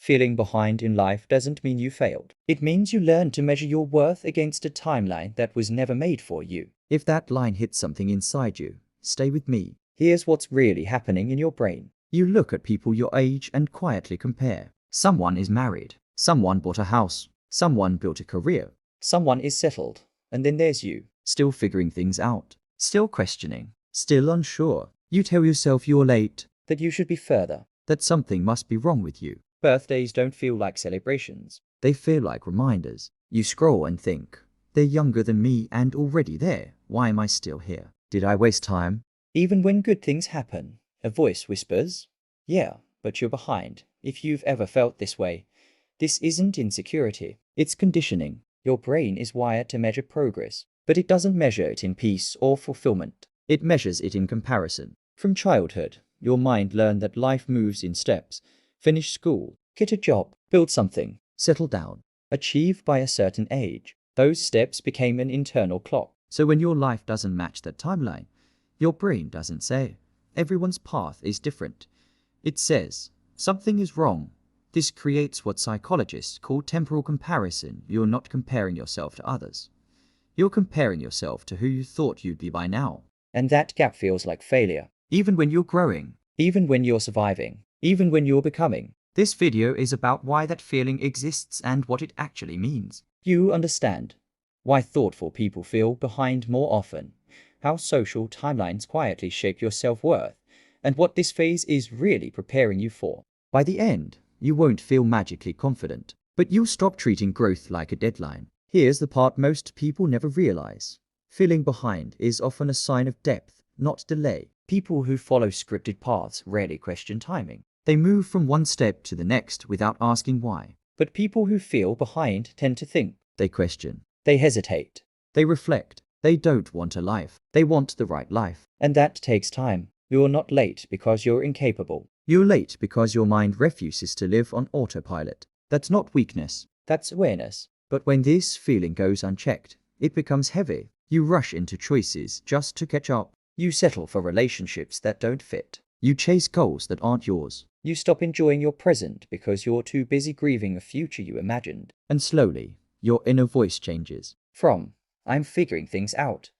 Feeling behind in life doesn't mean you failed. It means you learned to measure your worth against a timeline that was never made for you. If that line hits something inside you, stay with me. Here's what's really happening in your brain. You look at people your age and quietly compare. Someone is married. Someone bought a house. Someone built a career. Someone is settled. And then there's you, still figuring things out, still questioning, still unsure. You tell yourself you're late, that you should be further, that something must be wrong with you. Birthdays don't feel like celebrations. They feel like reminders. You scroll and think, they're younger than me and already there. Why am I still here? Did I waste time? Even when good things happen, a voice whispers, yeah, but you're behind. If you've ever felt this way, this isn't insecurity, it's conditioning. Your brain is wired to measure progress, but it doesn't measure it in peace or fulfillment. It measures it in comparison. From childhood, your mind learned that life moves in steps. Finish school, get a job, build something, settle down, achieve by a certain age. Those steps became an internal clock. So when your life doesn't match that timeline, your brain doesn't say, everyone's path is different. It says, something is wrong. This creates what psychologists call temporal comparison. You're not comparing yourself to others. You're comparing yourself to who you thought you'd be by now. And that gap feels like failure. Even when you're growing, even when you're surviving, even when you're becoming. This video is about why that feeling exists and what it actually means. You understand why thoughtful people feel behind more often, how social timelines quietly shape your self-worth, and what this phase is really preparing you for. By the end, you won't feel magically confident, but you'll stop treating growth like a deadline. Here's the part most people never realize. Feeling behind is often a sign of depth, not delay. People who follow scripted paths rarely question timing. They move from one step to the next without asking why. But people who feel behind tend to think. They question. They hesitate. They reflect. They don't want a life. They want the right life. And that takes time. You're not late because you're incapable. You're late because your mind refuses to live on autopilot. That's not weakness. That's awareness. But when this feeling goes unchecked, it becomes heavy. You rush into choices just to catch up. You settle for relationships that don't fit. You chase goals that aren't yours. You stop enjoying your present because you're too busy grieving a future you imagined. And slowly, your inner voice changes. From, I'm figuring things out,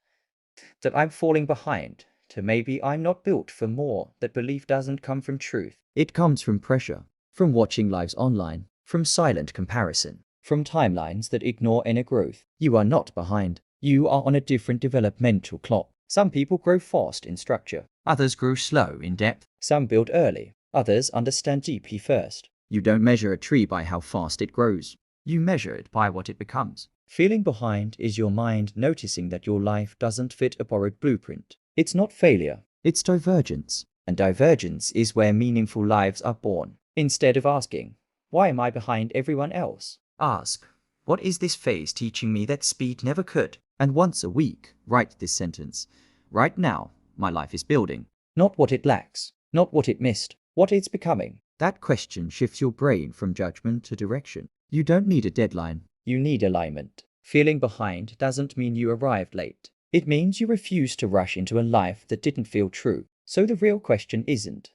that I'm falling behind, to maybe I'm not built for more. That belief doesn't come from truth. It comes from pressure, from watching lives online, from silent comparison, from timelines that ignore inner growth. You are not behind. You are on a different developmental clock. Some people grow fast in structure. Others grow slow in depth. Some build early. Others understand deeply first. You don't measure a tree by how fast it grows. You measure it by what it becomes. Feeling behind is your mind noticing that your life doesn't fit a borrowed blueprint. It's not failure. It's divergence. And divergence is where meaningful lives are born. Instead of asking, why am I behind everyone else? Ask, what is this phase teaching me that speed never could? And once a week, write this sentence. Right now, my life is building. Not what it lacks. Not what it missed. What it's becoming. That question shifts your brain from judgment to direction. You don't need a deadline. You need alignment. Feeling behind doesn't mean you arrived late. It means you refuse to rush into a life that didn't feel true. So the real question isn't,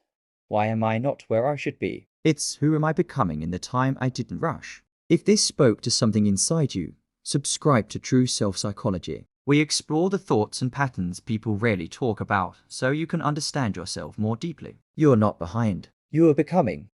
why am I not where I should be? It's, who am I becoming in the time I didn't rush? If this spoke to something inside you, subscribe to True Self-Psychology. We explore the thoughts and patterns people rarely talk about so you can understand yourself more deeply. You're not behind. You are becoming.